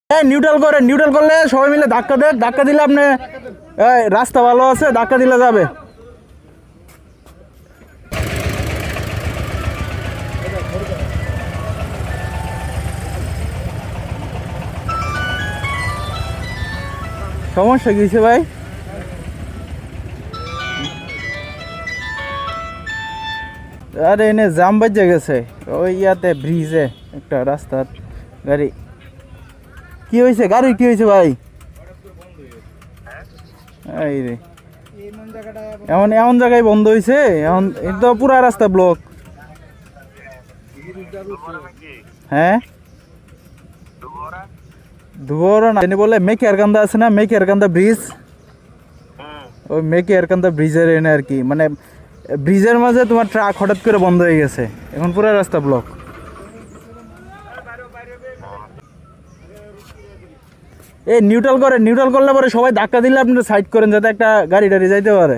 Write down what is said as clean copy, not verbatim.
Neutral করেন, neutral করলে সবাই মিলে ধাক্কা দেন, ধাক্কা দিলে আপনি রাস্তা ভালো আছে, ধাক্কা দিলে যাবে। সমস্যা কি হয়েছে ভাই? আরে এনে জাম বাজে গেছে ওই ইয়াতে ব্রিজে একটা রাস্তার গাড়ি। কি হয়েছে গাড়ি, কি হয়েছে ভাই? এই রে এমন এমন জায়গায় বন্ধ হয়েছে, এখন এটা তো পুরা রাস্তা ব্লক। হ্যাঁ দুবরা না বলে মেকেরকান্দা আছে না, মেকেরকান্দা ব্রিজ, ওই মেকেরকান্দা ব্রিজের এনে আর কি, মানে ব্রিজের মাঝে তোমার ট্রাক হঠাৎ করে বন্ধ হয়ে গেছে, এখন পুরো রাস্তা ব্লক। এই নিউট্রাল করেন, নিউট্রাল করলে পরে সবাই ধাক্কা দিলে আপনি সাইড করেন যাতে একটা গাড়ি টাড়ি যাইতে পারে।